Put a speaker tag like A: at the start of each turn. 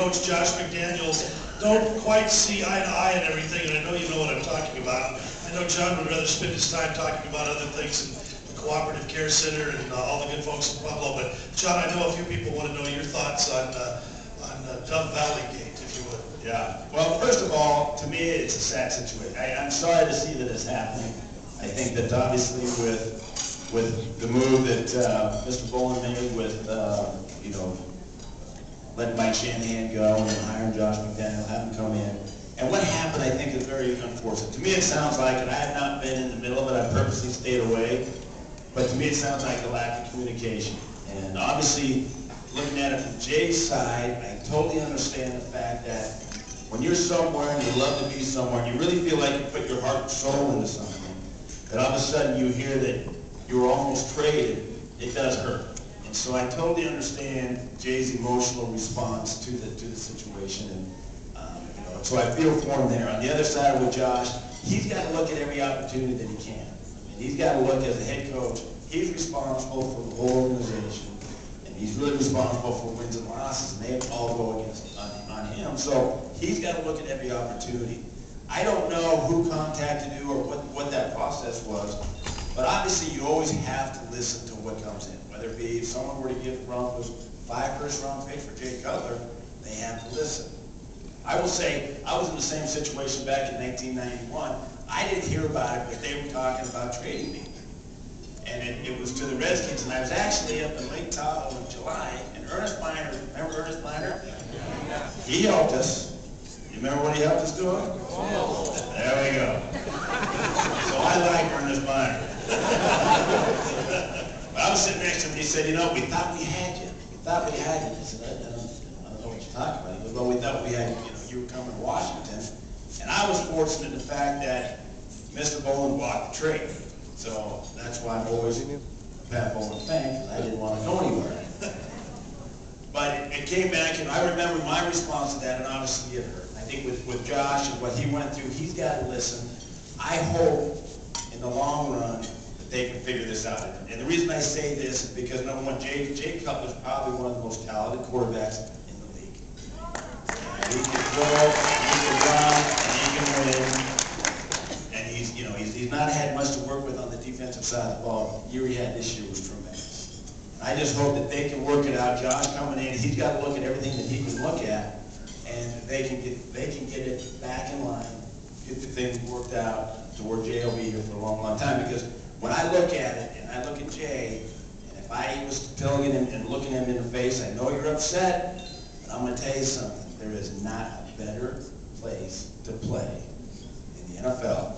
A: coach Josh McDaniels don't quite see eye to eye and everything, and I know you know what I'm talking about. I know John would rather spend his time talking about other things in the Cooperative Care Dinner and all the good folks in Pueblo, but John, I know a few people want to know your thoughts on Dove Valley Gate, if you would.
B: Yeah, well, first of all, to me, it's a sad situation. I'm sorry to see that it's happening. I think that obviously with the move that Mr. Boland made with, letting Mike Shanahan go and then hiring Josh McDaniel, have him come in. And what happened, I think, is very unfortunate. To me, it sounds like, and I have not been in the middle of it, I purposely stayed away, but to me, it sounds like a lack of communication. And obviously, looking at it from Jay's side, I totally understand the fact that when you're somewhere and you love to be somewhere, and you really feel like you put your heart and soul into something, that all of a sudden you hear that you were almost traded, it does hurt. And so I totally understand Jay's emotional response to the situation, and so I feel for him there. On the other side with Josh, he's got to look at every opportunity that he can. I mean, he's got to look as a head coach. He's responsible for the whole organization, and he's really responsible for wins and losses, and they all go against on him. So he's got to look at every opportunity. I don't know who contacted you or what that process was, but obviously you always have to listen to what comes in. Whether it be if someone were to give the Broncos 5 first-round picks for Jay Cutler, they have to listen. I will say, I was in the same situation back in 1991. I didn't hear about it, but they were talking about trading me. And it was to the Redskins, and I was actually up in Lake Tahoe in July, and Ernest Miner, remember Ernest Miner? He helped us. You remember what he helped us doing? There we go. So I like Ernest Miner. I was sitting next to him, and he said, we thought we had you. We thought we had you. I said, I don't know what you're talking about. He goes, well, we thought we had you were coming to Washington. And I was fortunate in the fact that Mr. Boland bought the trade. So that's why I'm always a Pat Boland fan, because I didn't want to go anywhere. But it came back, and I remember my response to that, and obviously it hurt. I think with Josh and what he went through, he's got to listen. I hope in the long run that they can figure this out. And the reason I say this is because, number one, Jay Cutler is probably one of the most talented quarterbacks in the league. And he can throw, he can run, and he can win. And he's not had much to work with on the defensive side of the ball. The year he had this year was tremendous. I just hope that they can work it out. Josh coming in, he's got to look at everything that he can look at, and they can get it back in line, get the things worked out to where Jay will be here for a long, long time. Because when I look at it, and I look at Jay, and if I was telling him and looking him in the face, I know you're upset, but I'm going to tell you something. There is not a better place to play in the NFL